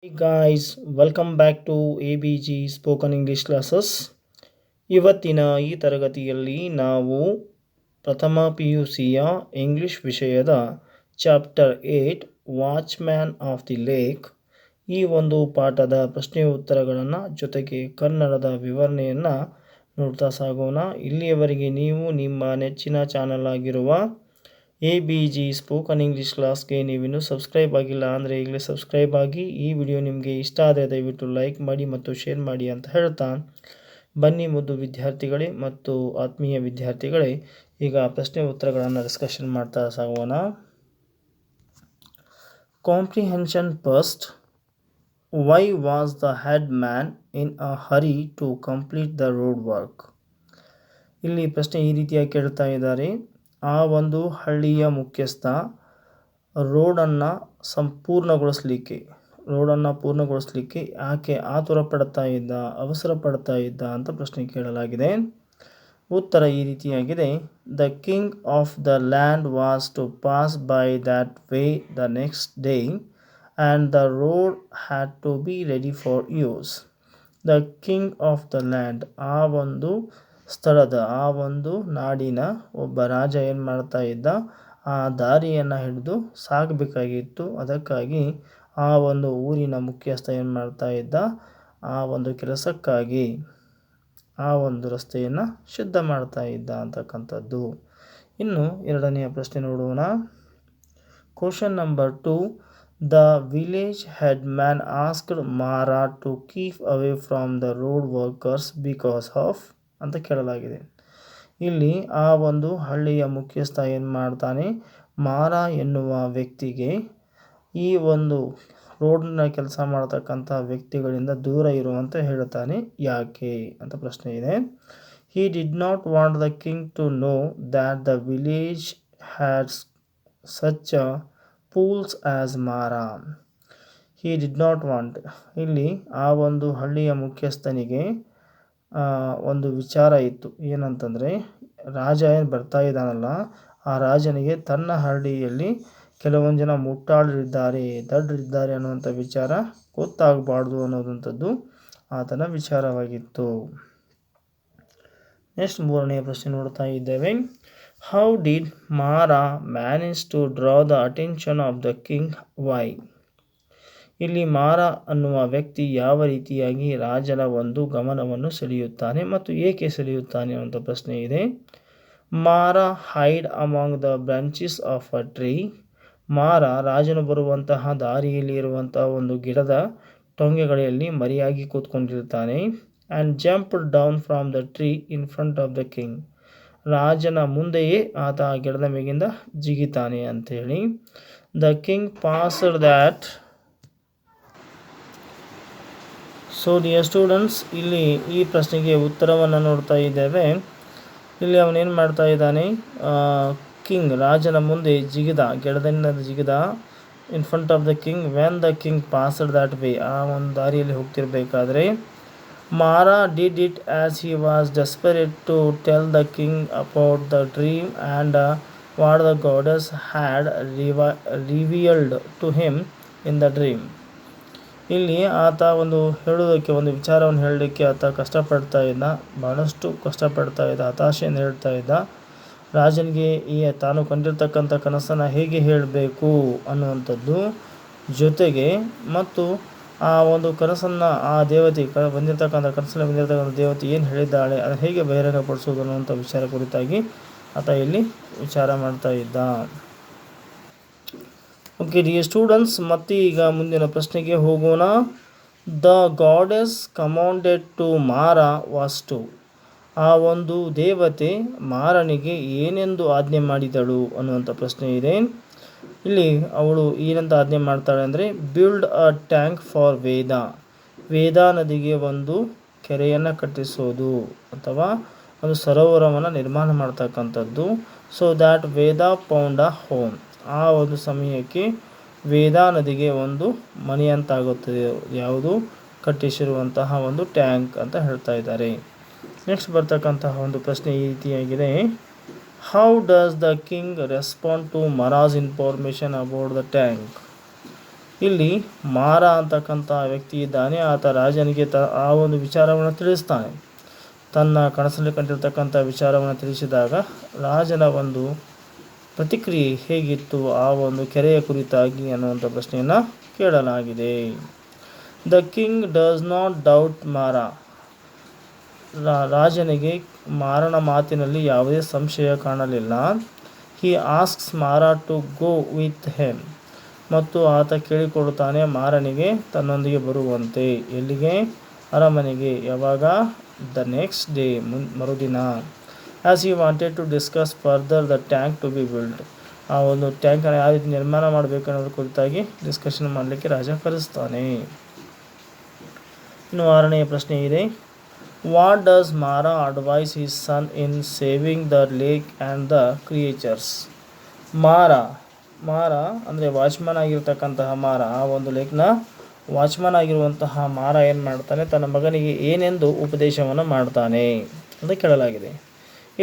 Hey guys, welcome back to ABG Spoken English Classes. ಇವತ್ತಿನ ಈ ತರಗತಿಯಲ್ಲಿ ನಾವು ಪ್ರಥಮ PUCಯ ಇಂಗ್ಲಿಷ್ ವಿಷಯದ chapter 8 watchman of the lake ಈ ಒಂದು ಪಾಠದ ಪ್ರಶ್ನೆ ಉತ್ತರಗಳನ್ನು ಜೊತೆಗೆ ಕನ್ನಡದ ವಿವರಣೆಯನ್ನು ನೋಡ್ತಾ ಸಾಗೋಣ. ಇಲ್ಲಿಯವರೆಗೆ ನೀವು ನಿಮ್ಮ ನೆಚ್ಚಿನ ಚಾನಲ್ ಆಗಿರುವ ABG ಸ್ಪೋಕನ್ ಇಂಗ್ಲೀಷ್ ಕ್ಲಾಸ್ಗೆ ನೀವಿನ್ನೂ ಸಬ್ಸ್ಕ್ರೈಬ್ ಆಗಿಲ್ಲ ಅಂದರೆ ಈಗಲೇ ಸಬ್ಸ್ಕ್ರೈಬ್ ಆಗಿ. ಈ ವಿಡಿಯೋ ನಿಮಗೆ ಇಷ್ಟ ಆದರೆ ದಯವಿಟ್ಟು ಲೈಕ್ ಮಾಡಿ ಮತ್ತು ಶೇರ್ ಮಾಡಿ ಅಂತ ಹೇಳ್ತಾ, ಬನ್ನಿ ಮುದ್ದು ವಿದ್ಯಾರ್ಥಿಗಳೇ ಮತ್ತು ಆತ್ಮೀಯ ವಿದ್ಯಾರ್ಥಿಗಳೇ, ಈಗ ಪ್ರಶ್ನೆ ಉತ್ತರಗಳನ್ನು ಡಿಸ್ಕಷನ್ ಮಾಡ್ತಾ ಸಾಗೋಣ. Comprehension first. Why was the headman in a hurry to complete the road work? ಇಲ್ಲಿ ಪ್ರಶ್ನೆ ಈ ರೀತಿಯಾಗಿ ಕೇಳ್ತಾ ಇದ್ದಾರೆ. ಆ ಒಂದು ಹಳ್ಳಿಯ ಮುಖ್ಯಸ್ಥ ರೋಡನ್ನು ಪೂರ್ಣಗೊಳಿಸಲಿಕ್ಕೆ ಯಾಕೆ ಆತುರ ಪಡ್ತಾ ಇದ್ದ, ಅವಸರ ಪಡ್ತಾ ಇದ್ದ ಅಂತ ಪ್ರಶ್ನೆ ಕೇಳಲಾಗಿದೆ. ಉತ್ತರ ಈ ರೀತಿಯಾಗಿದೆ. The king of the land was to pass by that way the next day and the road had to be ready for use. The king of the land, ಆ ಒಂದು ಸ್ಥಳದ, ಆ ಒಂದು ನಾಡಿನ ಒಬ್ಬ ರಾಜ ಏನು ಮಾಡ್ತಾ ಇದ್ದ, ಆ ದಾರಿಯನ್ನು ಹಿಡಿದು ಸಾಗಬೇಕಾಗಿತ್ತು. ಅದಕ್ಕಾಗಿ ಆ ಒಂದು ಊರಿನ ಮುಖ್ಯಸ್ಥ ಏನು ಮಾಡ್ತಾ ಇದ್ದ, ಆ ಒಂದು ಕೆಲಸಕ್ಕಾಗಿ ಆ ಒಂದು ರಸ್ತೆಯನ್ನು ಶುದ್ಧ ಮಾಡ್ತಾ ಇದ್ದ ಅಂತಕ್ಕಂಥದ್ದು. ಇನ್ನು ಎರಡನೆಯ ಪ್ರಶ್ನೆ ನೋಡೋಣ. Question number 2. The village headman asked Mara to keep away from the road workers because of ಅಂತ ಕೇಳಲಾಗಿದೆ. ಇಲ್ಲಿ ಆ ಒಂದು ಹಳ್ಳಿಯ ಮುಖ್ಯಸ್ಥ ಏನು ಮಾಡ್ತಾನೆ, ಮಾರಾ ಎನ್ನುವ ವ್ಯಕ್ತಿಗೆ ಈ ಒಂದು ರೋಡ್ನ ಕೆಲಸ ಮಾಡ್ತಕ್ಕಂಥ ವ್ಯಕ್ತಿಗಳಿಂದ ದೂರ ಇರುವಂತೆ ಹೇಳ್ತಾನೆ. ಯಾಕೆ ಅಂತ ಪ್ರಶ್ನೆ ಇದೆ. He did not want the king to know that the village had such fools as Mara. He did not want, ಇಲ್ಲಿ ಆ ಒಂದು ಹಳ್ಳಿಯ ಮುಖ್ಯಸ್ಥನಿಗೆ ಒಂದು ವಿಚಾರ ಇತ್ತು. ಏನಂತಂದರೆ, ರಾಜ ಏನು ಬರ್ತಾ ಇದ್ದಾನಲ್ಲ, ಆ ರಾಜನಿಗೆ ತನ್ನ ಹಳ್ಳಿಯಲ್ಲಿ ಕೆಲವೊಂದು ಜನ ಮುಟ್ಟಾಳರಿದ್ದಾರೆ, ದಡ್ಡರಿದ್ದಾರೆ ಅನ್ನುವಂಥ ವಿಚಾರ ಗೊತ್ತಾಗಬಾರ್ದು ಅನ್ನೋದಂಥದ್ದು ಆತನ ವಿಚಾರವಾಗಿತ್ತು. ನೆಕ್ಸ್ಟ್ ಮೂರನೆಯ ಪ್ರಶ್ನೆ ನೋಡ್ತಾ ಇದ್ದೇವೆ. How did Mara manage to draw the attention of the king? Why? ಇಲ್ಲಿ ಮಾರಾ ಅನ್ನುವ ವ್ಯಕ್ತಿ ಯಾವ ರೀತಿಯಾಗಿ ರಾಜನ ಒಂದು ಗಮನವನ್ನು ಸೆಳೆಯುತ್ತಾನೆ ಮತ್ತು ಏಕೆ ಸೆಳೆಯುತ್ತಾನೆ ಅನ್ನುವಂಥ ಪ್ರಶ್ನೆ ಇದೆ. Mara hid among the branches of a tree. Mara ರಾಜನು ಬರುವಂತಹ ದಾರಿಯಲ್ಲಿ ಇರುವಂತಹ ಒಂದು ಗಿಡದ ಟೊಂಗೆಗಳಲ್ಲಿ ಮರೆಯಾಗಿ ಕೂತ್ಕೊಂಡಿರ್ತಾನೆ. And jumped down from the tree in front of the king. ರಾಜನ ಮುಂದೆಯೇ ಆತ ಆ ಗಿಡದ ಮೇಗಿಂದ ಜಿಗಿತಾನೆ ಅಂಥೇಳಿ. The king passed that. So dear students, ಇಲ್ಲಿ ಈ ಪ್ರಶ್ನೆಗೆ ಉತ್ತರವನ್ನು ನೋಡ್ತಾ ಇದ್ದೇವೆ. ಇಲ್ಲಿ ಅವನೇನು ಮಾಡ್ತಾ ಇದ್ದಾನೆ, ಕಿಂಗ್ ರಾಜನ ಮುಂದೆ ಜಿಗಿದ, ಗಿಡದಿಂದ ಜಿಗಿದ. In front of the king when the king passed that way, ಆ ಒಂದು ದಾರಿಯಲ್ಲಿ ಹೋಗ್ತಿರ್ಬೇಕಾದ್ರೆ Mara did it as he was desperate to tell the king about the dream and what the goddess had revealed to him in the dream. ಇಲ್ಲಿ ಆತ ಒಂದು ಹೇಳೋದಕ್ಕೆ, ಒಂದು ವಿಚಾರವನ್ನು ಹೇಳಲಿಕ್ಕೆ ಆತ ಕಷ್ಟಪಡ್ತಾ ಇದ್ದ, ಬಹಳಷ್ಟು ಕಷ್ಟಪಡ್ತಾ ಇದ್ದ, ಹತಾಶೆಯನ್ನು ಹೇಳ್ತಾ ಇದ್ದ. ರಾಜನಿಗೆ ತಾನು ಕಂಡಿರ್ತಕ್ಕಂಥ ಕನಸನ್ನು ಹೇಗೆ ಹೇಳಬೇಕು ಅನ್ನುವಂಥದ್ದು ಜೊತೆಗೆ, ಮತ್ತು ಆ ಒಂದು ಕನಸನ್ನು ಆ ದೇವತೆ ಕನಸಲ್ಲಿ ಬಂದಿರತಕ್ಕಂಥ ದೇವತೆ ಏನು ಹೇಳಿದ್ದಾಳೆ ಅದನ್ನು ಹೇಗೆ ಬಹಿರಂಗಪಡಿಸೋದು ಅನ್ನುವಂಥ ವಿಚಾರ ಕುರಿತಾಗಿ ಆತ ಇಲ್ಲಿ ವಿಚಾರ ಮಾಡ್ತಾ ಇದ್ದ. ಓಕೆ ಡಿಯರ್ ಸ್ಟೂಡೆಂಟ್ಸ್, ಮತ್ತೆ ಈಗ ಮುಂದಿನ ಪ್ರಶ್ನೆಗೆ ಹೋಗೋಣ. ದ ಗಾಡೆಸ್ ಕಮಾಂಡೆಡ್ ಟು ಮಾರಾ ವಾಸ್ ಟು. ಆ ಒಂದು ದೇವತೆ ಮಾರನಿಗೆ ಏನೆಂದು ಆಜ್ಞೆ ಮಾಡಿದಳು ಅನ್ನುವಂಥ ಪ್ರಶ್ನೆ ಇದೆ. ಇಲ್ಲಿ ಅವಳು ಏನಂತ ಆಜ್ಞೆ ಮಾಡ್ತಾಳೆ ಅಂದರೆ, ಬಿಲ್ಡ್ ಅ ಟ್ಯಾಂಕ್ ಫಾರ್ ವೇದ. ವೇದ ನದಿಗೆ ಒಂದು ಕೆರೆಯನ್ನು ಕಟ್ಟಿಸೋದು ಅಥವಾ ಒಂದು ಸರೋವರವನ್ನು ನಿರ್ಮಾಣ ಮಾಡ್ತಕ್ಕಂಥದ್ದು. So that Veda found a home. ಆ ಒಂದು ಸಮಯಕ್ಕೆ ವೇದಾ ನದಿಗೆ ಒಂದು ಮನೆಯಂತಾಗುತ್ತದೆ. ಯಾವುದು? ಕಟ್ಟಿಸಿರುವಂತಹ ಒಂದು ಟ್ಯಾಂಕ್ ಅಂತ ಹೇಳ್ತಾ ಇದ್ದಾರೆ. ನೆಕ್ಸ್ಟ್ ಬರ್ತಕ್ಕಂತಹ ಒಂದು ಪ್ರಶ್ನೆ ಈ ರೀತಿಯಾಗಿದೆ. How does the king respond to Mara's information about the tank? ಇಲ್ಲಿ ಮಾರ ಅಂತಕ್ಕಂಥ ವ್ಯಕ್ತಿ ಇದ್ದಾನೆ. ಆತ ರಾಜನಿಗೆ ಆ ಒಂದು ವಿಚಾರವನ್ನು ತಿಳಿಸ್ತಾನೆ. ತನ್ನ ಕನಸಲ್ಲಿ ಕಂಡಿರ್ತಕ್ಕಂಥ ವಿಚಾರವನ್ನು ತಿಳಿಸಿದಾಗ ರಾಜನ ಒಂದು ಪ್ರತಿಕ್ರಿಯೆ ಹೇಗಿತ್ತು ಆ ಒಂದು ಕೆರೆಯ ಕುರಿತಾಗಿ ಅನ್ನುವಂಥ ಪ್ರಶ್ನೆಯನ್ನು ಕೇಳಲಾಗಿದೆ. The king does not doubt Mara. ರಾಜನಿಗೆ ಮಾರನ ಮಾತಿನಲ್ಲಿ ಯಾವುದೇ ಸಂಶಯ ಕಾಣಲಿಲ್ಲ. He asks Mara to go with him. ಮತ್ತು ಆತ ಕೇಳಿಕೊಳ್ಳುತ್ತಾನೆ ಮಾರನಿಗೆ ತನ್ನೊಂದಿಗೆ ಬರುವಂತೆ. ಎಲ್ಲಿಗೆ? ಅರಮನೆಗೆ. ಯಾವಾಗ? ದ ನೆಕ್ಸ್ಟ್ ಡೇ, ಮರುದಿನ. As he wanted to discuss further the tank to be build. ಆ ಒಂದು ಟ್ಯಾಂಕನ್ನು ಯಾವ ರೀತಿ ನಿರ್ಮಾಣ ಮಾಡಬೇಕು ಅನ್ನೋದ್ರ ಕುರಿತಾಗಿ ಡಿಸ್ಕಷನ್ ಮಾಡಲಿಕ್ಕೆ ರಾಜ ಕರೆಸ್ತಾನೆ. ಇನ್ನು 6ನೆಯ ಪ್ರಶ್ನೆ ಇದೆ. What does Mara advise his son in saving the lake and the creatures. Mara ಅಂದರೆ ವಾಚ್ಮನ್ ಆಗಿರ್ತಕ್ಕಂತಹ ಮಾರ, ಆ ಒಂದು ಲೇಕ್ನ ವಾಚ್ಮನ್ ಆಗಿರುವಂತಹ ಮಾರ ಏನು ಮಾಡ್ತಾನೆ, ತನ್ನ ಮಗನಿಗೆ ಏನೆಂದು ಉಪದೇಶವನ್ನು ಮಾಡ್ತಾನೆ ಅಂತ ಕೇಳಲಾಗಿದೆ.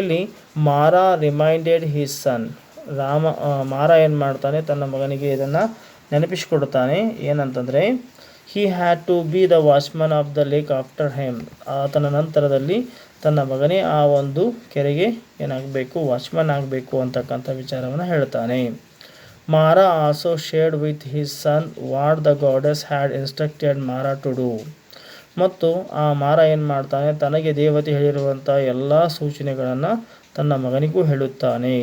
ಇಲ್ಲಿ ಮಾರ ರಿಮೈಂಡೆಡ್ ಹಿಸ್ ಸನ್. ಮಾರ ಏನು ಮಾಡ್ತಾನೆ, ತನ್ನ ಮಗನಿಗೆ ಇದನ್ನು ನೆನಪಿಸಿಕೊಡುತ್ತಾನೆ. ಏನಂತಂದರೆ, he had to be the watchman of the lake after him. ಆತನ ನಂತರದಲ್ಲಿ ತನ್ನ ಮಗನೇ ಆ ಒಂದು ಕೆರೆಗೆ ಏನಾಗಬೇಕು, ವಾಚ್ಮನ್ ಆಗಬೇಕು ಅಂತಕ್ಕಂಥ ವಿಚಾರವನ್ನು ಹೇಳ್ತಾನೆ. Mara also shared with his son what the goddess had instructed Mara to do. ಮತ್ತು ಆ ಮಾರ ಏನು ಮಾಡ್ತಾನೆ, ತನಗೆ ದೇವತೆ ಹೇಳಿರುವಂಥ ಎಲ್ಲ ಸೂಚನೆಗಳನ್ನು ತನ್ನ ಮಗನಿಗೂ ಹೇಳುತ್ತಾನೆ.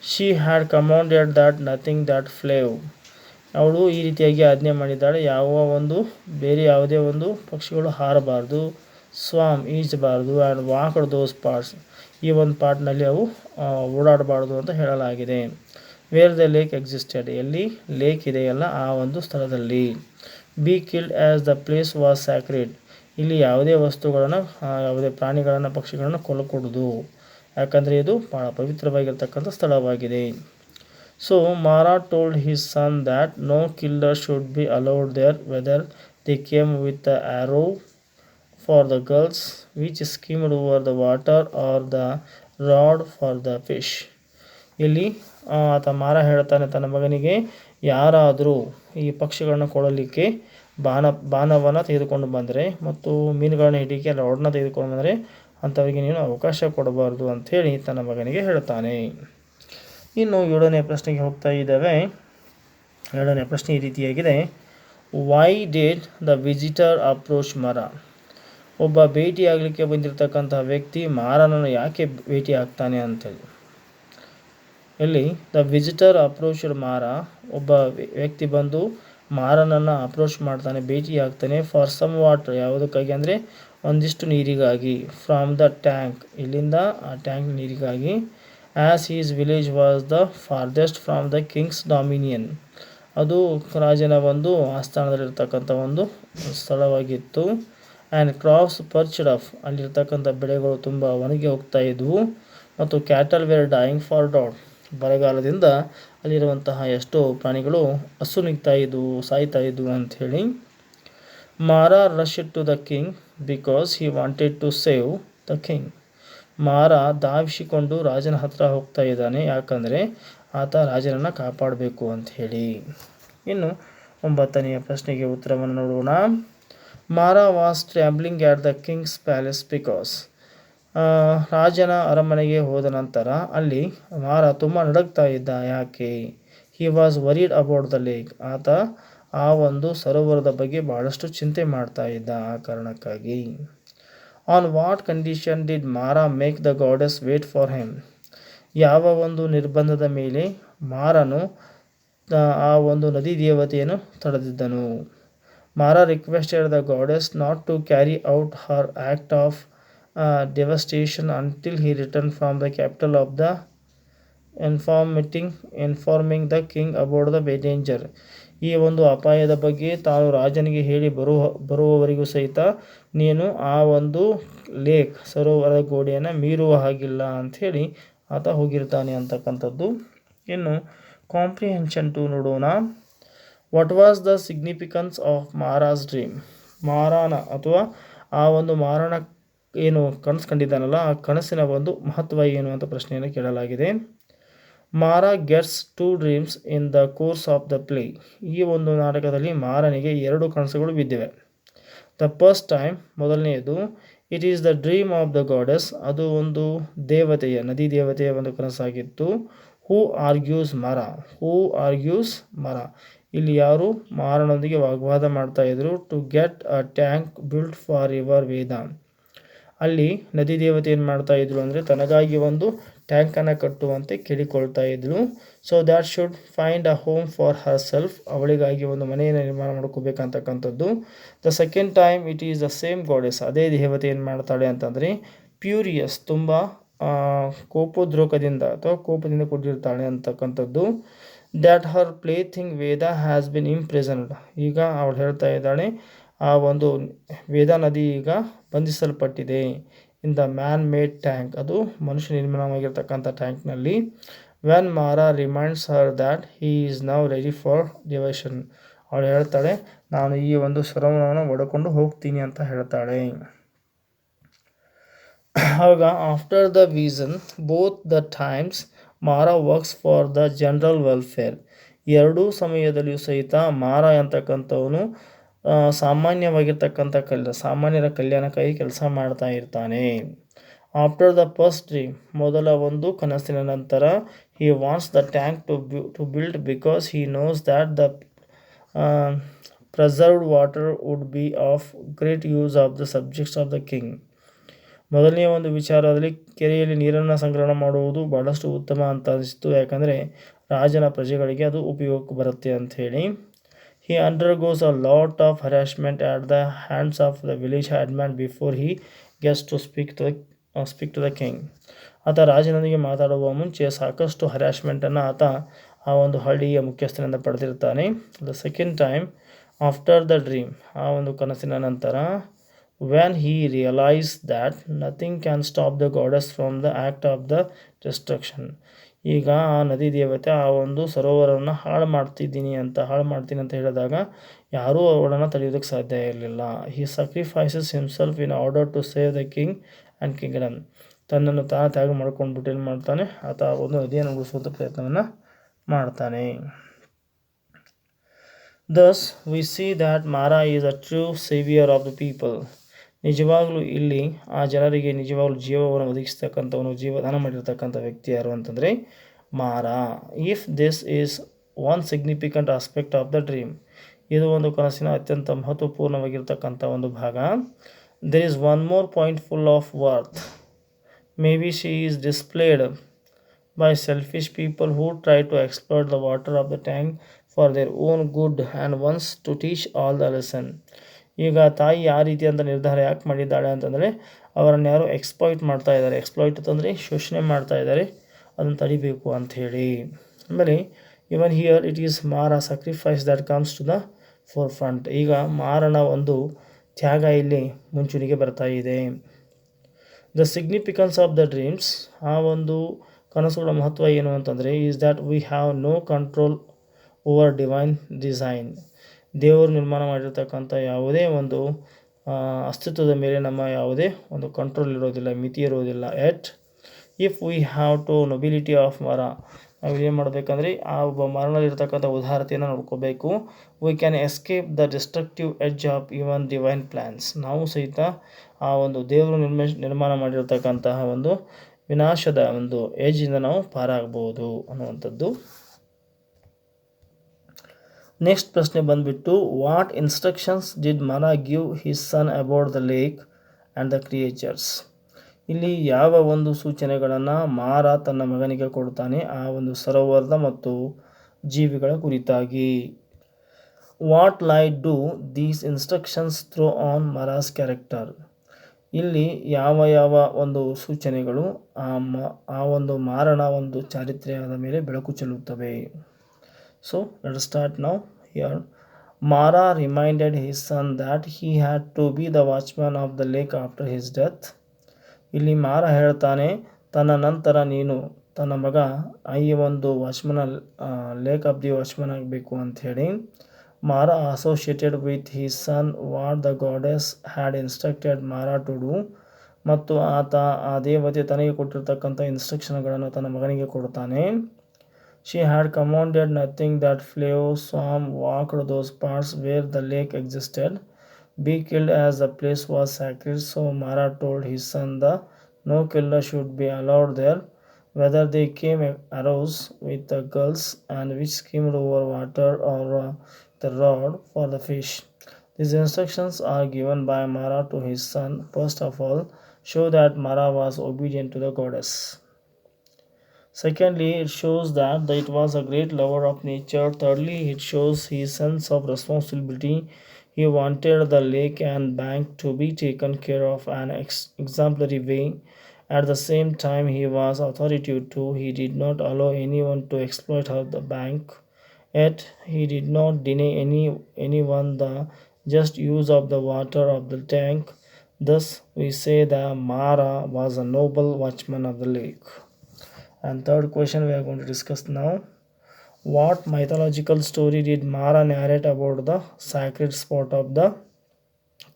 She had commanded that nothing that flew. ಅವಳು ಈ ರೀತಿಯಾಗಿ ಆಜ್ಞೆ ಮಾಡಿದ್ದಾಳೆ, ಬೇರೆ ಯಾವುದೇ ಒಂದು ಪಕ್ಷಿಗಳು ಹಾರಬಾರ್ದು, ಸ್ವಾಮ್ ಈಜಬಾರ್ದು, ಆ್ಯಂಡ್ ವಾಕ್ಡ್ ದೋಸ್ ಪಾರ್ಟ್ಸ್. ಈ ಒಂದು ಪಾರ್ಟ್ನಲ್ಲಿ ಅವು ಓಡಾಡಬಾರ್ದು ಅಂತ ಹೇಳಲಾಗಿದೆ. Where the lake existed. ಎಲ್ಲಿ ಲೇಕ್ ಇದೆಯಲ್ಲ ಆ ಒಂದು ಸ್ಥಳದಲ್ಲಿ. Be killed as the place was sacred. ಇಲ್ಲಿ ಯಾವುದೇ ವಸ್ತುಗಳನ್ನು, ಯಾವುದೇ ಪ್ರಾಣಿಗಳನ್ನು, ಪಕ್ಷಿಗಳನ್ನು ಕೊಲ್ಲಕೂಡದು, ಯಾಕಂದರೆ ಇದು ಭಾಳ ಪವಿತ್ರವಾಗಿರ್ತಕ್ಕಂಥ ಸ್ಥಳವಾಗಿದೆ. So Mara told his son that no killer should be allowed there whether they came with the arrow for the girls which skimmed over the water or the rod for the fish. ಇಲ್ಲಿ ಆತ ಮಾರ ಹೇಳ್ತಾನೆ ತನ್ನ ಮಗನಿಗೆ, ಯಾರಾದರೂ ಈ ಪಕ್ಷಿಗಳನ್ನ ಕೊಡಲಿಕ್ಕೆ ಬಾಣವನ್ನು ತೆಗೆದುಕೊಂಡು ಬಂದರೆ ಮತ್ತು ಮೀನುಗಳನ್ನ ಹಿಡಿಯಕ್ಕೆ ರಾಡ್ನ ತೆಗೆದುಕೊಂಡು ಬಂದರೆ ಅಂಥವರಿಗೆ ನೀನು ಅವಕಾಶ ಕೊಡಬಾರ್ದು ಅಂಥೇಳಿ ತನ್ನ ಮಗನಿಗೆ ಹೇಳ್ತಾನೆ. ಇನ್ನು 7ನೇ ಪ್ರಶ್ನೆಗೆ ಹೋಗ್ತಾ ಇದ್ದಾವೆ. 7ನೇ ಪ್ರಶ್ನೆ ಈ ರೀತಿಯಾಗಿದೆ. Why did the visitor approach ಮಾರ. ಒಬ್ಬ ಭೇಟಿಯಾಗಲಿಕ್ಕೆ ಬಂದಿರತಕ್ಕಂಥ ವ್ಯಕ್ತಿ ಮಾರನನ್ನು ಯಾಕೆ ಭೇಟಿ ಆಗ್ತಾನೆ ಅಂತೇಳಿ. ಇಲ್ಲಿ ದ ವಿಸಿಟರ್ ಅಪ್ರೋಚ್ಡ್ ಮಾರ. ಒಬ್ಬ ವ್ಯಕ್ತಿ ಬಂದು ಮಾರನನ್ನು ಅಪ್ರೋಚ್ ಮಾಡ್ತಾನೆ, ಭೇಟಿ ಆಗ್ತಾನೆ. For some water. ಯಾವುದಕ್ಕಾಗಿ ಅಂದರೆ ಒಂದಿಷ್ಟು ನೀರಿಗಾಗಿ. From the tank. ಇಲ್ಲಿಂದ ಆ ಟ್ಯಾಂಕ್ ನೀರಿಗಾಗಿ. As his village was the farthest from the king's dominion. ಅದು ರಾಜನ ಒಂದು ಆಸ್ಥಾನದಲ್ಲಿರ್ತಕ್ಕಂಥ ಒಂದು ಸ್ಥಳವಾಗಿತ್ತು. And crops parched off. ಅಲ್ಲಿರ್ತಕ್ಕಂಥ ಬೆಳೆಗಳು ತುಂಬ ಒಣಗಿ ಹೋಗ್ತಾ ಇದ್ವು. ಮತ್ತು cattle were dying for drought. ಬರಗಾಲದಿಂದ ಅಲ್ಲಿರುವಂತಹ ಎಷ್ಟೋ ಪ್ರಾಣಿಗಳು ಸಾಯ್ತಾ ಇದ್ವು ಅಂಥೇಳಿ. Mara rushed to the king because he wanted to save the king. Mara ಧಾವಿಸಿಕೊಂಡು ರಾಜನ ಹತ್ರ ಹೋಗ್ತಾ ಇದ್ದಾನೆ, ಯಾಕಂದರೆ ಆತ ರಾಜನನ್ನು ಕಾಪಾಡಬೇಕು ಅಂಥೇಳಿ. ಇನ್ನು 9ನೆಯ ಪ್ರಶ್ನೆಗೆ ಉತ್ತರವನ್ನು ನೋಡೋಣ. Mara was trembling at the king's palace because. ರಾಜನ ಅರಮನೆಗೆ ಹೋದ ನಂತರ ಅಲ್ಲಿ ಮಾರ ತುಂಬ ನಡುಗ್ತಾ ಇದ್ದ. ಯಾಕೆ? He was worried about the lake. ಆತ ಆ ಒಂದು ಸರೋವರದ ಬಗ್ಗೆ ಭಾಳಷ್ಟು ಚಿಂತೆ ಮಾಡ್ತಾ ಇದ್ದ, ಆ ಕಾರಣಕ್ಕಾಗಿ. On what condition did Mara make the goddess wait for him. ಯಾವ ಒಂದು ನಿರ್ಬಂಧದ ಮೇಲೆ ಮಾರನು ಆ ಒಂದು ನದಿ ದೇವತೆಯನ್ನು ತಡೆದಿದ್ದನು. Mara requested the goddess not to carry out her act of devastation until he returned from the capital of the informing the king about the danger. ಈ ಒಂದು ಅಪಾಯದ ಬಗ್ಗೆ ತಾನು ರಾಜನಿಗೆ ಹೇಳಿ ಬರುವವರೆಗೂ ಸಹಿತ ನೀನು ಆ ಒಂದು ಲೇಕ್ ಸರೋವರದ ಗೋಡೆಯನ್ನು ಮೀರುವ ಹಾಗಿಲ್ಲ ಅಂಥೇಳಿ ಆತ ಹೋಗಿರ್ತಾನೆ ಅಂತಕ್ಕಂಥದ್ದು. ಇನ್ನು ಕಾಂಪ್ರಿಹೆನ್ಷನ್ 2 ನೋಡೋಣ. What was the significance of Mara's dream. ಮಾರನ ಅಥವಾ ಆ ಒಂದು ಮಾರನ ಏನು ಕನಸು ಕಂಡಿದ್ದಾನಲ್ಲ ಆ ಕನಸಿನ ಒಂದು ಮಹತ್ವ ಏನು ಅಂತ ಪ್ರಶ್ನೆಯನ್ನು ಕೇಳಲಾಗಿದೆ. ಮಾರಾ gets 2 dreams in the course of the play. ಈ ಒಂದು ನಾಟಕದಲ್ಲಿ ಮಾರನಿಗೆ 2 ಕನಸುಗಳು ಬಿದ್ದಿವೆ. ದ ಫಸ್ಟ್ ಟೈಮ್, ಮೊದಲನೆಯದು, it is the dream of the goddess, ಅದು ಒಂದು ದೇವತೆಯ, ನದಿ ದೇವತೆಯ ಒಂದು ಕನಸಾಗಿತ್ತು. ಹೂ ಆರ್ಗ್ಯೂಸ್ ಮರ, ಇಲ್ಲಿ ಯಾರು ಮಾರನೊಂದಿಗೆ ವಾಗ್ವಾದ ಮಾಡ್ತಾ ಇದ್ರು. To get a tank built for river Veda, ಅಲ್ಲಿ ನದಿ ದೇವತೆ ಏನು ಮಾಡ್ತಾ ಇದ್ರು ಅಂದರೆ ತನಗಾಗಿ ಒಂದು ಟ್ಯಾಂಕನ್ನು ಕಟ್ಟುವಂತೆ ಕೇಳಿಕೊಳ್ತಾ ಇದ್ರು. So that should find a home for herself, ಅವಳಿಗಾಗಿ ಒಂದು ಮನೆಯನ್ನು ನಿರ್ಮಾಣ ಮಾಡ್ಕೋಬೇಕಂತಕ್ಕಂಥದ್ದು. The second time, it is the same goddess, ಅದೇ ದೇವತೆ ಏನು ಮಾಡ್ತಾಳೆ ಅಂತಂದರೆ ಪ್ಯೂರಿಯಸ್, ತುಂಬ ಕೋಪೋದ್ರೋಕದಿಂದ ಅಥವಾ ಕೋಪದಿಂದ ಕೂಡಿರ್ತಾಳೆ ಅಂತಕ್ಕಂಥದ್ದು. That her plaything Veda has been imprisoned, ಈಗ ಅವಳು ಹೇಳ್ತಾ ಇದ್ದಾಳೆ ಆ ಒಂದು ವೇದ ನದಿ ಈಗ ಬಂಧಿಸಲ್ಪಟ್ಟಿದೆ. In the man made tank, ಅದು ಮನುಷ್ಯ ನಿರ್ಮಾಣವಾಗಿರ್ತಕ್ಕಂಥ ಟ್ಯಾಂಕ್ನಲ್ಲಿ. When Mara reminds her that he is now ready for division, ಅವಳು ಹೇಳ್ತಾಳೆ ನಾನು ಈ ಒಂದು ಸರೋವರವನ್ನು ಒಡ್ಕೊಂಡು ಹೋಗ್ತೀನಿ ಅಂತ ಹೇಳ್ತಾಳೆ. ಆವಾಗ after the vision both the times Mara works for the general welfare, ಎರಡೂ ಸಮಯದಲ್ಲಿಯೂ ಸಹಿತ ಮಾರ ಅಂತಕ್ಕಂಥವನು ಸಾಮಾನ್ಯವಾಗಿರ್ತಕ್ಕಂಥ ಸಾಮಾನ್ಯರ ಕಲ್ಯಾಣಕ್ಕಾಗಿ ಕೆಲಸ ಮಾಡ್ತಾ ಇರ್ತಾನೆ. ಆಫ್ಟರ್ ದ ಫಸ್ಟ್ ಡ್ರೀಮ್, ಮೊದಲ ಒಂದು ಕನಸಿನ ನಂತರ, he wants the tank to build because he knows that the preserved water would be of great use of the subjects of the king. ಮೊದಲನೆಯ ಒಂದು ವಿಚಾರದಲ್ಲಿ ಕೆರೆಯಲ್ಲಿ ನೀರನ್ನು ಸಂಗ್ರಹಣ ಮಾಡುವುದು ಭಾಳಷ್ಟು ಉತ್ತಮ ಅಂತ ಅನಿಸಿತು, ಯಾಕಂದರೆ ರಾಜನ ಪ್ರಜೆಗಳಿಗೆ ಅದು ಉಪಯೋಗಕ್ಕೆ ಬರುತ್ತೆ ಅಂಥೇಳಿ. He undergoes a lot of harassment at the hands of the village headman before he gets to speak to the king. ಆತ ರಾಜನೊಂದಿಗೆ ಮಾತಾಡುವ ಮುಂಚೆ ಸಾಕಷ್ಟು ಹರಾಸ್ಮೆಂಟನ್ನು ಆತ ಆ ಒಂದು ಹಳ್ಳಿಯ ಮುಖ್ಯಸ್ಥನಿಂದ ಪಡೆದಿರ್ತಾನೆ. The second time after the dream, ಆ ಒಂದು ಕನಸಿನ ನಂತರ, when he realise that nothing can stop the goddess from the act of the destruction, ಈಗ ಆ ನದಿ ದೇವತೆ ಆ ಒಂದು ಸರೋವರವನ್ನು ಹಾಳು ಮಾಡ್ತೀನಿ ಅಂತ ಹೇಳಿದಾಗ ಯಾರೂ ಅವಳನ್ನು ತಡೆಯೋದಕ್ಕೆ ಸಾಧ್ಯ ಇರಲಿಲ್ಲ. He sacrifices himself in order to save the king and kingdom, ತನ್ನನ್ನು ತ್ಯಾಗ ಮಾಡ್ಕೊಂಡ್ಬಿಟ್ಟು ಏನು ಮಾಡ್ತಾನೆ, ಆತ ಒಂದು ನದಿಯನ್ನು ಉಳಿಸುವಂಥ ಪ್ರಯತ್ನವನ್ನು ಮಾಡ್ತಾನೆ. ದಸ್ ವಿ ಸಿ ದ್ಯಾಟ್ ಮಾರಾ is a true saviour of the people, ನಿಜವಾಗ್ಲೂ ಇಲ್ಲಿ ಆ ಜನರಿಗೆ ನಿಜವಾಗ್ಲೂ ಜೀವವನ್ನು ಒದಗಿಸ್ತಕ್ಕಂಥವನು, ಜೀವದಾನ ಮಾಡಿರ್ತಕ್ಕಂಥ ವ್ಯಕ್ತಿ ಯಾರು ಅಂತಂದರೆ Mara. If this is one significant aspect of the dream, ಇದು ಒಂದು ಕನಸಿನ ಅತ್ಯಂತ ಮಹತ್ವಪೂರ್ಣವಾಗಿರ್ತಕ್ಕಂಥ ಒಂದು ಭಾಗ. There is one more point full of worth, may be she is displayed by selfish people who try to explore the water of the tank for their own good and once to teach all the lesson. ಈಗ ತಾಯಿ ಆ ರೀತಿ ಅಂತ ನಿರ್ಧಾರ ಯಾಕೆ ಮಾಡಿದ್ದಾಳೆ ಅಂತಂದರೆ ಅವರನ್ನು ಯಾರು ಎಕ್ಸ್ಪ್ಲಾಯ್ಟ್ ಮಾಡ್ತಾ ಇದ್ದಾರೆ, ಎಕ್ಸ್ಪ್ಲಾಯ್ಟ್ ಅಂತಂದರೆ ಶೋಷಣೆ ಮಾಡ್ತಾ ಇದ್ದಾರೆ, ಅದನ್ನು ತಡಿಬೇಕು ಅಂಥೇಳಿ. ಆಮೇಲೆ even here it is Mara sacrifice that comes to the forefront, ಈಗ ಮಾರನ ಒಂದು ತ್ಯಾಗ ಇಲ್ಲಿ ಮುಂಚೂಣಿಗೆ ಬರ್ತಾ ಇದೆ. The significance of the dreams, ಆ ಒಂದು ಕನಸುಗಳ ಮಹತ್ವ ಏನು ಅಂತಂದರೆ is that we have no control over divine design, ದೇವರು ನಿರ್ಮಾಣ ಮಾಡಿರ್ತಕ್ಕಂಥ ಯಾವುದೇ ಒಂದು ಅಸ್ತಿತ್ವದ ಮೇಲೆ ನಮ್ಮ ಯಾವುದೇ ಒಂದು ಕಂಟ್ರೋಲ್ ಇರೋದಿಲ್ಲ, ಮಿತಿ ಇರೋದಿಲ್ಲ. Yet if we have to nobility of Mara, ನಾವು ಏನು ಮಾಡಬೇಕಂದ್ರೆ ಆ ಒಬ್ಬ ಮಾರನಲ್ಲಿರ್ತಕ್ಕಂಥ ಉದಾರತೆಯನ್ನು ನೋಡ್ಕೋಬೇಕು. We can escape the destructive edge of even divine plans, ನಾವು ಸಹಿತ ಆ ಒಂದು ದೇವರು ನಿರ್ಮಾಣ ಮಾಡಿರ್ತಕ್ಕಂತಹ ಒಂದು ವಿನಾಶದ ಒಂದು ಎಡ್ಜಿಂದ ನಾವು ಪಾರಾಗಬಹುದು ಅನ್ನುವಂಥದ್ದು. ನೆಕ್ಸ್ಟ್ ಪ್ರಶ್ನೆ ಬಂದುಬಿಟ್ಟು, ವಾಟ್ ಇನ್ಸ್ಟ್ರಕ್ಷನ್ಸ್ ಡಿಡ್ ಮಾರಾ give his son about the lake and the creatures, ಇಲ್ಲಿ ಯಾವ ಒಂದು ಸೂಚನೆಗಳನ್ನು ಮಾರ ತನ್ನ ಮಗನಿಗೆ ಕೊಡ್ತಾನೆ ಆ ಒಂದು ಸರೋವರದ ಮತ್ತು ಜೀವಿಗಳ ಕುರಿತಾಗಿ. What light do these instructions throw on Mara's character, ಇಲ್ಲಿ ಯಾವ ಒಂದು ಸೂಚನೆಗಳು ಆ ಒಂದು ಮಾರನ ಒಂದು ಚಾರಿತ್ರ್ಯದ ಮೇಲೆ ಬೆಳಕು ಚೆಲ್ಲುತ್ತವೆ. So let us start now. Here Mara reminded his son that he had to be the watchman of the lake after his death. ಇಲ್ಲಿ ಮಾರ ಹೇಳ್ತಾನೆ ತನ್ನ ನಂತರ ನೀನು ತನ್ನ ಮಗ ಈ ಒಂದು watchman lake of the watchman ಆಗಬೇಕು ಅಂಥೇಳಿ. ಮಾರ associated with his son what the goddess had instructed ಮಾರಾ ಟು ಡೂ, ಮತ್ತು ಆತ ಆ ದೇವತೆ ತನಗೆ ಕೊಟ್ಟಿರ್ತಕ್ಕಂಥ ಇನ್ಸ್ಟ್ರಕ್ಷನ್ಗಳನ್ನು ತನ್ನ ಮಗನಿಗೆ ಕೊಡ್ತಾನೆ. She had commanded nothing that flew, swam, walked those parts where the lake existed. Be killed as the place was sacred, so Mara told his son the no killer should be allowed there. Whether they came arrows with the gulls and which skimmed over water or the rod for the fish. These instructions are given by Mara to his son. First of all, show that Mara was obedient to the goddess. Secondly, it shows that it was a great lover of nature. Thirdly, it shows his sense of responsibility. He wanted the lake and bank to be taken care of an exemplary way. At the same time, he was authoritative too. He did not allow anyone to exploit the bank. Yet he did not deny anyone the just use of the water of the tank. Thus, we say that Mara was a noble watchman of the lake. And third question we are going to discuss now. What mythological story did Mara narrate about the sacred spot of the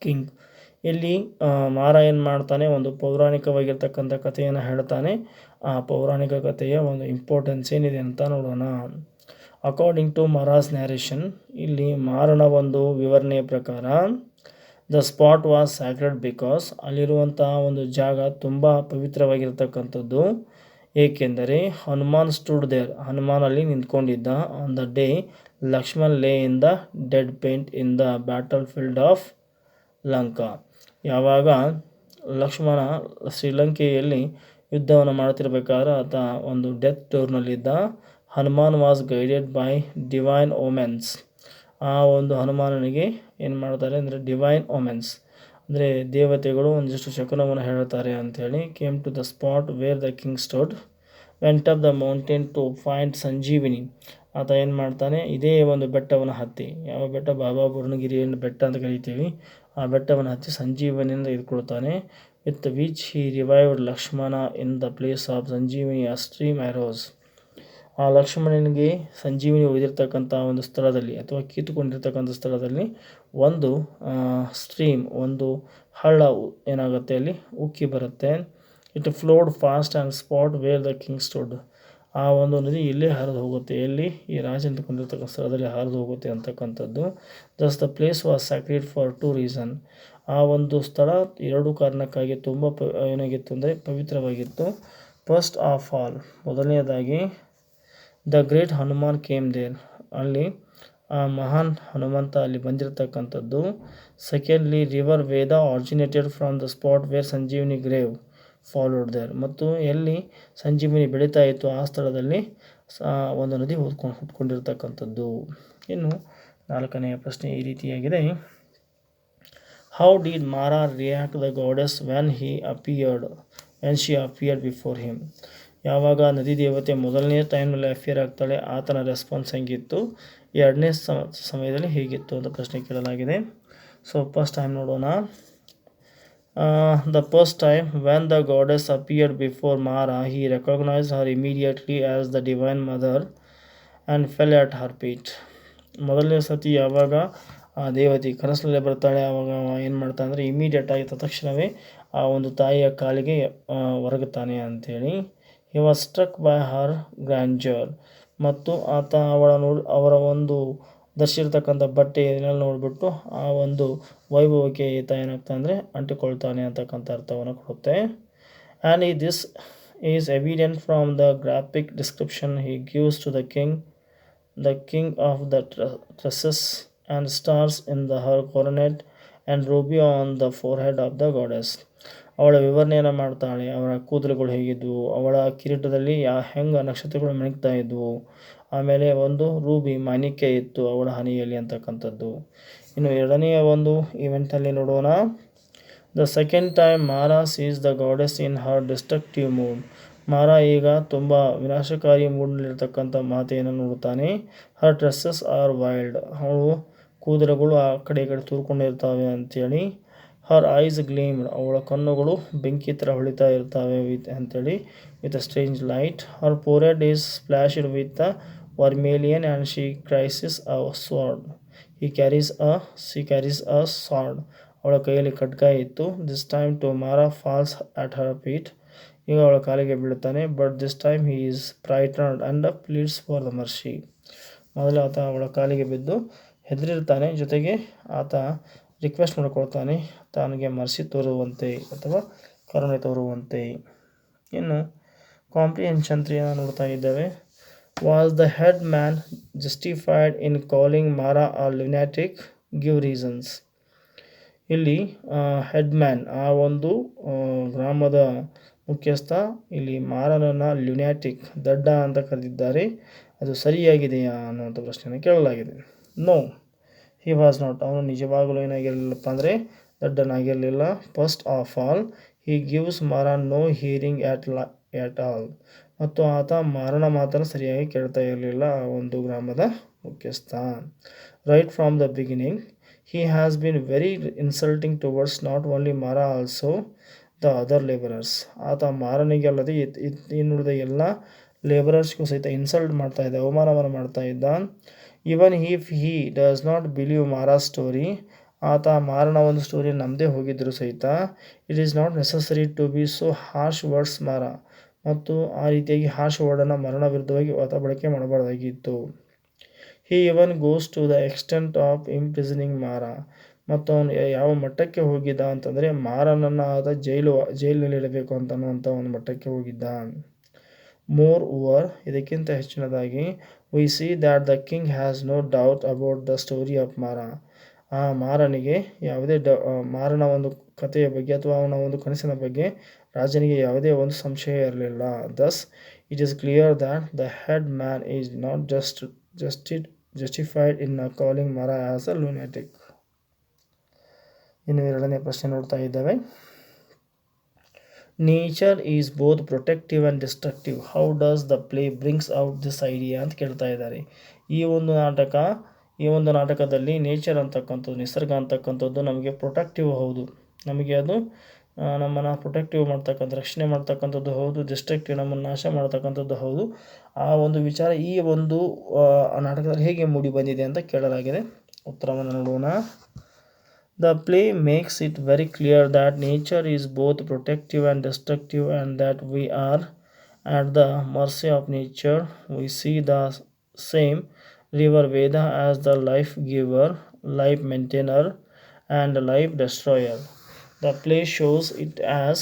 king? ಇಲ್ಲಿ ಮಾರ ಏನು ಮಾಡ್ತಾನೆ, ಒಂದು ಪೌರಾಣಿಕವಾಗಿರ್ತಕ್ಕಂಥ ಕಥೆಯನ್ನು ಹೇಳ್ತಾನೆ. ಆ ಪೌರಾಣಿಕ ಕಥೆಯ ಒಂದು ಇಂಪಾರ್ಟೆನ್ಸ್ ಏನಿದೆ ಅಂತ ನೋಡೋಣ. ಅಕಾರ್ಡಿಂಗ್ ಟು ಮಾರಾಸ್ ನ್ಯಾರೇಷನ್, ಇಲ್ಲಿ ಮಾರನ ಒಂದು ವಿವರಣೆಯ ಪ್ರಕಾರ the spot was sacred because ಅಲ್ಲಿರುವಂತಹ ಒಂದು ಜಾಗ ತುಂಬ ಪವಿತ್ರವಾಗಿರ್ತಕ್ಕಂಥದ್ದು. ಏಕೆಂದರೆ ಹನುಮಾನ್ ಸ್ಟುಡ್ ದೇರ್, ಹನುಮಾನ್ ಅಲ್ಲಿ ನಿಂತ್ಕೊಂಡಿದ್ದ. On the day Lakshman lay in the dead faint in the battlefield of Lanka, ಯಾವಾಗ ಲಕ್ಷ್ಮಣ ಶ್ರೀಲಂಕೆಯಲ್ಲಿ ಯುದ್ಧವನ್ನು ಮಾಡ್ತಿರ್ಬೇಕಾದ್ರೆ ಆತ ಒಂದು ಡೆತ್ ಟೂರ್ನಲ್ಲಿದ್ದ. Hanuman was guided by divine omens, ಆ ಒಂದು ಹನುಮಾನನಿಗೆ ಏನು ಮಾಡ್ತಾರೆ ಅಂದರೆ ಡಿವೈನ್ ಓಮೆನ್ಸ್ ಅಂದರೆ ದೇವತೆಗಳು ಒಂದಿಷ್ಟು ಶಕುನವನ್ನು ಹೇಳ್ತಾರೆ ಅಂಥೇಳಿ. Came to the spot where the king stood, went up the mountain to find Sanjivani. ಆತ ಏನು ಮಾಡ್ತಾನೆ, ಇದೇ ಒಂದು ಬೆಟ್ಟವನ್ನು ಹತ್ತಿ, ಯಾವ ಬೆಟ್ಟ, ಬಾಬಾ ಬುರ್ಣಗಿರಿ ಬೆಟ್ಟ ಅಂತ ಕರಿತೀವಿ, ಆ ಬೆಟ್ಟವನ್ನು ಹತ್ತಿ ಸಂಜೀವನಿಯಿಂದ ಇದ್ಕೊಳ್ತಾನೆ. With which he revived Lakshmana in the place of Sanjivani a stream arose. ಆ ಲಕ್ಷ್ಮಣನಿಗೆ ಸಂಜೀವಿನಿ ಒಯ್ದಿರ್ತಕ್ಕಂಥ ಒಂದು ಸ್ಥಳದಲ್ಲಿ ಅಥವಾ ಕಿತ್ತುಕೊಂಡಿರ್ತಕ್ಕಂಥ ಸ್ಥಳದಲ್ಲಿ ಒಂದು ಸ್ಟ್ರೀಮ್, ಒಂದು ಹಳ್ಳ ಏನಾಗುತ್ತೆ ಅಲ್ಲಿ ಉಕ್ಕಿ ಬರುತ್ತೆ. It flowed fast and spot where the king stood, ಆ ಒಂದು ನದಿ ಇಲ್ಲೇ ಹರಿದು ಹೋಗುತ್ತೆ, ಎಲ್ಲಿ ಈ ರಾಜ ನಿಂತ್ಕೊಂಡಿರ್ತಕ್ಕಂಥ ಸ್ಥಳದಲ್ಲಿ ಹರಿದು ಹೋಗುತ್ತೆ ಅಂತಕ್ಕಂಥದ್ದು. Thus the place was sacred for two reason, ಆ ಒಂದು ಸ್ಥಳ ಎರಡು ಕಾರಣಕ್ಕಾಗಿ ತುಂಬ ಏನಾಗಿತ್ತು ಅಂದರೆ ಪವಿತ್ರವಾಗಿತ್ತು. ಫಸ್ಟ್ ಆಫ್ ಆಲ್, ಮೊದಲನೇದಾಗಿ the great Hanuman came there, ಅಲ್ಲಿ ಆ ಮಹಾನ್ ಹನುಮಂತ ಅಲ್ಲಿ ಬಂದಿರತಕ್ಕಂಥದ್ದು. Secondly, river Veda originated from the spot where Sanjivani grew followed there, ಮತ್ತು ಎಲ್ಲಿ ಸಂಜೀವಿನಿ ಬೆಳೀತಾ ಇತ್ತು ಆ ಸ್ಥಳದಲ್ಲಿ ಒಂದು ನದಿ ಹುಟ್ಕೊಂಡಿರ್ತಕ್ಕಂಥದ್ದು. ಇನ್ನು ನಾಲ್ಕನೆಯ ಪ್ರಶ್ನೆ ಈ ರೀತಿಯಾಗಿದೆ. ಹೌ ಡಿಡ್ ಮಾರಾ react the goddess when she appeared before him, ಯಾವಾಗ ನದಿ ದೇವತೆ ಮೊದಲನೇ ಟೈಮ್ನಲ್ಲಿ ಅಫಿಯರ್ ಆಗ್ತಾಳೆ ಆತನ ರೆಸ್ಪಾನ್ಸ್ ಹೆಂಗಿತ್ತು, ಎರಡನೇ ಸಮಯದಲ್ಲಿ ಹೇಗಿತ್ತು ಅಂತ ಪ್ರಶ್ನೆ ಕೇಳಲಾಗಿದೆ. ಸೊ ಫಸ್ಟ್ ಟೈಮ್ ನೋಡೋಣ. The first time when the goddess appeared before Mara, he recognized her immediately as the divine mother and fell at her feet. ಮೊದಲನೇ ಸತಿ ಯಾವಾಗ ಆ ದೇವತೆ ಕನಸಿನಲ್ಲೇ ಬರ್ತಾಳೆ ಆವಾಗ ಏನು ಮಾಡ್ತಾನೆ ಅಂದರೆ ಇಮಿಡಿಯೇಟಾಗಿ ತಕ್ಷಣವೇ ಆ ಒಂದು ತಾಯಿಯ ಕಾಲಿಗೆ ಒರಗುತ್ತಾನೆ ಅಂಥೇಳಿ. He was struck by her grandeur, ಮತ್ತು ಆತ ಅವರ ಒಂದು ಧರಿಸಿರ್ತಕ್ಕಂಥ ಬಟ್ಟೆ ಏನೆಲ್ಲ ನೋಡಿಬಿಟ್ಟು ಆ ಒಂದು ವೈಭವಕ್ಕೆ ಈತ ಏನಾಗ್ತಾನೆ ಅಂದರೆ ಅಂಟಿಕೊಳ್ತಾನೆ ಅಂತಕ್ಕಂಥ ಅರ್ಥವನ್ನು ಕೊಡುತ್ತೆ. And this is evident from the graphic description he gives to the king of the tresses and stars in the her coronet and ruby on the forehead of the goddess. ಅವಳ ವಿವರಣೆಯನ್ನು ಮಾಡ್ತಾಳೆ, ಅವಳ ಕೂದಲುಗಳು ಹೇಗಿದ್ವು, ಅವಳ ಕಿರೀಟದಲ್ಲಿ ಹೆಂಗೆ ನಕ್ಷತ್ರಗಳು ಮಿಣುಕ್ತಾ ಇದ್ವು, ಆಮೇಲೆ ಒಂದು ರೂಬಿ ಮಾಣಿಕ್ಯ ಇತ್ತು ಅವಳ ಹನಿಯಲ್ಲಿ ಅಂತಕ್ಕಂಥದ್ದು. ಇನ್ನು ಎರಡನೆಯ ಒಂದು ಇವೆಂಟಲ್ಲಿ ನೋಡೋಣ. The second time Mara sees the goddess in her destructive mood, Mara ಈಗ ತುಂಬ ವಿನಾಶಕಾರಿ ಮೂಡ್ನಲ್ಲಿರ್ತಕ್ಕಂಥ ಮಾತೆಯನ್ನು ನೋಡುತ್ತಾನೆ. ಹರ್ ಡ್ರೆಸ್ಸಸ್ ಆರ್ ವೈಲ್ಡ್, ಅವಳು ಕೂದಲುಗಳು ಆ ಕಡೆ ಈ ಕಡೆ ತೂರ್ಕೊಂಡಿರ್ತಾವೆ ಅಂಥೇಳಿ. ಹರ್ ಐಸ್ ಗ್ಲೀಮ್ಡ್, ಅವಳ ಕಣ್ಣುಗಳು ಬೆಂಕಿ ಥರ ಹೊಳಿತಾ ಇರ್ತವೆ ಅಂಥೇಳಿ with a strange light. Her forehead is splashed with a vermilion and she carries a sword, she carries a sword, ಅವಳ ಕೈಯಲ್ಲಿ ಖಡ್ಗ ಇತ್ತು. This time too Mara falls at her feet, ಈಗ ಅವಳ ಕಾಲಿಗೆ ಬೀಳುತ್ತಾನೆ. But this time he is frightened and pleads for the mercy. ಮೊದಲು ಆತ ಅವಳ ಕಾಲಿಗೆ ಬಿದ್ದು ಹೆದರಿರ್ತಾನೆ, ಜೊತೆಗೆ ಆತ ರಿಕ್ವೆಸ್ಟ್ ಮಾಡಿಕೊಳ್ತಾನೆ ತನಗೆ ಮರ್ಸಿ ತೋರುವಂತೆ ಅಥವಾ ಕರುಣೆ ತೋರುವಂತೆ. ಇನ್ನು ಕಾಂಪ್ರಿಹೆನ್ಷನ್ 3 ನೋಡ್ತಾ ಇದ್ದೇವೆ. Was the headman justified in calling Mara a lunatic? Give reasons. ಇಲ್ಲಿ ಹೆಡ್ ಮ್ಯಾನ್, ಆ ಒಂದು ಗ್ರಾಮದ ಮುಖ್ಯಸ್ಥ, ಇಲ್ಲಿ ಮಾರನನ್ನು ಲ್ಯುನಾಟಿಕ್, ದಡ್ಡ ಅಂತ ಕರೆದಿದ್ದಾರೆ. ಅದು ಸರಿಯಾಗಿದೆಯಾ ಅನ್ನುವಂಥ ಪ್ರಶ್ನೆಯನ್ನು ಕೇಳಲಾಗಿದೆ. No, he was not. ಅವನು ನಿಜವಾಗಲೂ ಏನಾಗಿರಲಿಲ್ಲಪ್ಪ ಅಂದರೆ ದಡ್ಡನಾಗಿರಲಿಲ್ಲ. First of all he gives Mara no hearing at all. ಮತ್ತು ಆತ ಮಾರನ ಮಾತನ್ನು ಸರಿಯಾಗಿ ಕೇಳ್ತಾ ಇರಲಿಲ್ಲ, ಆ ಒಂದು ಗ್ರಾಮದ ಮುಖ್ಯಸ್ಥ. Right from the beginning he has been very insulting towards not only Mara also the other laborers. ಆತ ಮಾರನಿಗೆ ಅಲ್ಲದೆ ಇನ್ನುಳಿದ ಎಲ್ಲ ಲೇಬರರ್ಸ್ಗೂ ಸಹಿತ ಇನ್ಸಲ್ಟ್ ಮಾಡ್ತಾ ಇದ್ದ, ಅವಮಾನವನ್ನು ಮಾಡ್ತಾ ಇದ್ದ. Even if he does not believe Mara story, ಆತ ಮಾರನ ಒಂದು ಸ್ಟೋರಿ ನಮ್ಮದೇ ಹೋಗಿದ್ದರೂ ಸಹಿತ, it is not necessary to be so harsh words Mara. ಮತ್ತು ಆ ರೀತಿಯಾಗಿ ಹಾರ್ಶ್ ವರ್ಡನ್ನು ಮರಣ ವಿರುದ್ಧವಾಗಿ ಆತ ಬಳಕೆ ಮಾಡಬಾರ್ದಾಗಿತ್ತು. He even goes to the extent of imprisoning Mara. ಮತ್ತು ಅವನು ಯಾವ ಮಟ್ಟಕ್ಕೆ ಹೋಗಿದ್ದ ಅಂತಂದರೆ ಮಾರನನ್ನು ಆತ ಜೈಲಿನಲ್ಲಿ ಇಡಬೇಕು ಅಂತನ್ನುವಂಥ ಒಂದು ಮಟ್ಟಕ್ಕೆ ಹೋಗಿದ್ದ. ಮೋರ್ ಓವರ್, ಇದಕ್ಕಿಂತ ಹೆಚ್ಚಿನದಾಗಿ, we see that the king has no doubt about the story of Mara. ಆ ಮಾರನಿಗೆ ಯಾವುದೇ ಮಾರನ ಒಂದು ಕಥೆಯ ಬಗ್ಗೆ ಅಥವಾ ಅವನ ಒಂದು ಕನಸಿನ ಬಗ್ಗೆ ರಾಜನಿಗೆ ಯಾವುದೇ ಒಂದು ಸಂಶಯ ಇರಲಿಲ್ಲ. Thus it is clear that the headman is not justified in calling Mara as a lunatic. ಇನ್ನು ಎರಡನೇ ಪ್ರಶ್ನೆ ನೋಡ್ತಾ ಇದ್ದೇವೆ. Nature is both protective and destructive. How does the play brings out this idea ಅಂತ ಕೇಳ್ತಾ ಇದ್ದಾರೆ. ಈ ಒಂದು ನಾಟಕದಲ್ಲಿ ನೇಚರ್ ಅಂತಕ್ಕಂಥದ್ದು, ನಿಸರ್ಗ ಅಂತಕ್ಕಂಥದ್ದು ನಮಗೆ ಪ್ರೊಟೆಕ್ಟಿವ್ ಹೌದು, ನಮಗೆ ಅದು ನಮ್ಮನ್ನು ಪ್ರೊಟೆಕ್ಟಿವ್ ಮಾಡ್ತಕ್ಕಂಥ, ರಕ್ಷಣೆ ಮಾಡ್ತಕ್ಕಂಥದ್ದು ಹೌದು, ಡಿಸ್ಟ್ರಕ್ಟಿವ್, ನಮ್ಮನ್ನು ನಾಶ ಮಾಡ್ತಕ್ಕಂಥದ್ದು ಹೌದು. ಆ ಒಂದು ವಿಚಾರ ಈ ಒಂದು ನಾಟಕದಲ್ಲಿ ಹೇಗೆ ಮೂಡಿ ಬಂದಿದೆ ಅಂತ ಕೇಳಲಾಗಿದೆ. ಉತ್ತರವನ್ನು ನೋಡೋಣ. The play makes it very clear that nature is both protective and destructive and that we are at the mercy of nature. We see the same river Veda as the life giver, life maintainer, and life destroyer. The play shows it as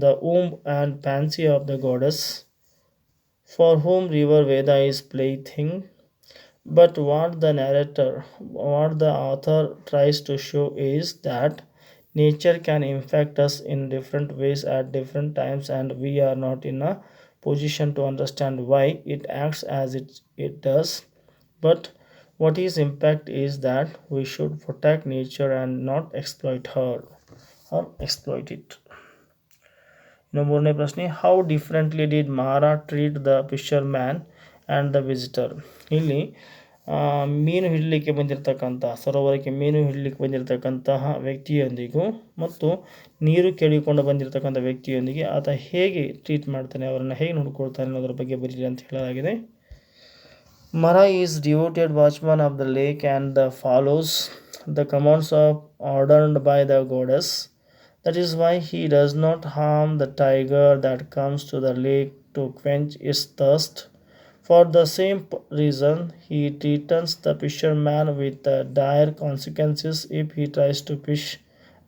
the womb and fancy of the goddess, for whom river Veda is plaything. But what the author tries to show is that nature can infect us in different ways at different times, and we are not in a position to understand why it acts as it does. But what is impact is that we should protect nature and not exploit her or exploit it. ಇನ್ನು ಮೂರನೇ ಪ್ರಶ್ನೆ, how differently did ಮಾರಾ treat the fisherman and the visitor. ಇಲ್ಲಿ ಮೀನು ಹಿಡಲಿಕ್ಕೆ ಸರೋವರಕ್ಕೆ ಮೀನು ಹಿಡಲಿಕ್ಕೆ ಬಂದಿರತಕ್ಕಂತಹ ವ್ಯಕ್ತಿಯೊಂದಿಗೂ ಮತ್ತು ನೀರು ಕೇಳಿಕೊಂಡು ಬಂದಿರತಕ್ಕಂಥ ವ್ಯಕ್ತಿಯೊಂದಿಗೆ ಆತ ಹೇಗೆ ಟ್ರೀಟ್ ಮಾಡ್ತಾನೆ, ಅವರನ್ನು ಹೇಗೆ ನೋಡ್ಕೊಳ್ತಾನೆ ಅನ್ನೋದ್ರ ಬಗ್ಗೆ ಬರೀರಿ ಅಂತ ಹೇಳಲಾಗಿದೆ. Mara is devoted watchman of the lake and follows the commands ordered by the goddess. That is why he does not harm the tiger that comes to the lake to quench its thirst. For the same reason, he threatens the fisherman with dire consequences if he tries to fish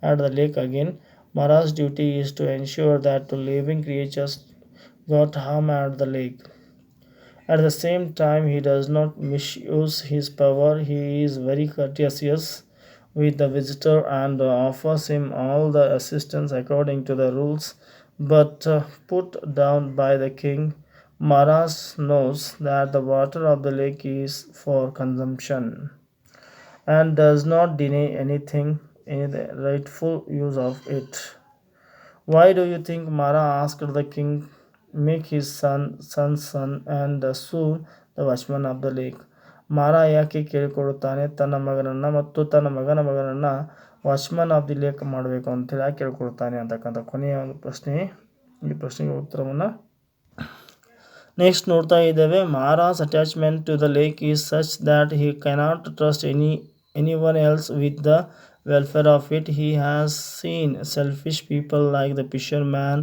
at the lake again. Mara's duty is to ensure that living creatures got harm at the lake. At the same time, he does not misuse his power. He is very courteous with the visitor and offers him all the assistance according to the rules, but put down by the king. Mara knows that the water of the lake is for consumption and does not deny anything in the rightful use of it. Why do you think Mara asked the king make his son's son and soon the watchman of the lake? ಮಾರಾ ಯಾಕೆ ಕೇಳಿಕೊಳ್ಳುತ್ತಾನೆ ತನ್ನ ಮಗನನ್ನು ಮತ್ತು ತನ್ನ ಮಗನನ್ನು watchman of the lake ಮಾಡಬೇಕು ಅಂತೇಳಿ ಯಾಕೆ ಕೇಳ್ಕೊಳ್ತಾನೆ ಅಂತಕ್ಕಂಥ ಕೊನೆಯ ಒಂದು ಪ್ರಶ್ನೆ. ಈ ಪ್ರಶ್ನೆಗೆ ಉತ್ತರವನ್ನು ನೆಕ್ಸ್ಟ್ ನೋಡ್ತಾ ಇದ್ದೇವೆ. Mara's attachment to the lake is such that he cannot trust anyone else with the welfare of it. He has seen selfish people like the fisherman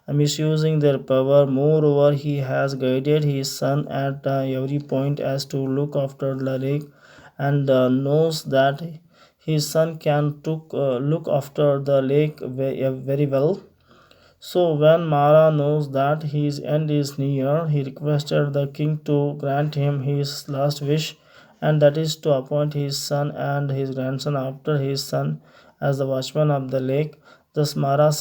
misusing their power. Moreover, he has guided his son at every point as to look after the lake, and knows that his son can look after the lake very well. So when Mara knows that his end is near, he requested the king to grant him his last wish, and that is to appoint his son and his grandson after his son as the watchman of the lake. Thus Mara's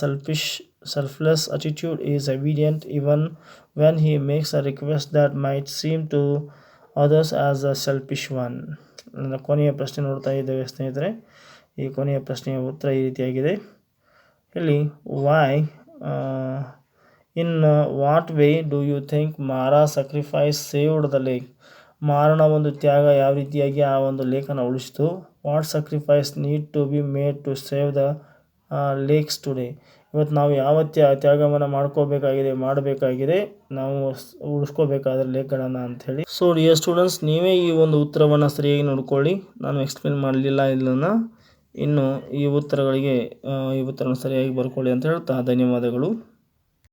selfless attitude is evident even when he makes a request that might seem to others as a selfish one. ನನ್ನ ಕೊನೆಯ ಪ್ರಶ್ನೆ ನೋಡ್ತಾ ಇದ್ದೇವೆ ಸ್ನೇಹಿತರೆ. ಈ ಕೊನೆಯ ಪ್ರಶ್ನೆಯ ಉತ್ತರ ಈ ರೀತಿಯಾಗಿದೆ. ಇಲ್ಲಿ why in what way do you think Mara sacrifice saved the lake? ಮಾರನ ಒಂದು ತ್ಯಾಗ ಯಾವ ರೀತಿಯಾಗಿ ಆ ಒಂದು ಲೇಕನ್ನು ಉಳಿಸಿತು? What sacrifice need to be made to save the lakes today? ಇವತ್ತು ನಾವು ಯಾವ ತ್ಯಾಗವನ್ನು ಮಾಡಬೇಕಾಗಿದೆ ನಾವು ಉಳಿಸ್ಕೋಬೇಕಾದ್ರೆ ಲೇಕ್ಗಳನ್ನು ಅಂಥೇಳಿ. ಸೊ ಡಿಯರ್ ಸ್ಟೂಡೆಂಟ್ಸ್, ನೀವೇ ಈ ಒಂದು ಉತ್ತರವನ್ನು ಸರಿಯಾಗಿ ನೋಡ್ಕೊಳ್ಳಿ. ನಾನು ಎಕ್ಸ್ಪ್ಲೇನ್ ಮಾಡಲಿಲ್ಲ ಇದನ್ನು. ಇನ್ನು ಈ ಉತ್ತರಗಳಿಗೆ ಈ ಉತ್ತರವನ್ನು ಸರಿಯಾಗಿ ಬರ್ಕೊಳ್ಳಿ ಅಂತ ಹೇಳ್ತಾ ಧನ್ಯವಾದಗಳು.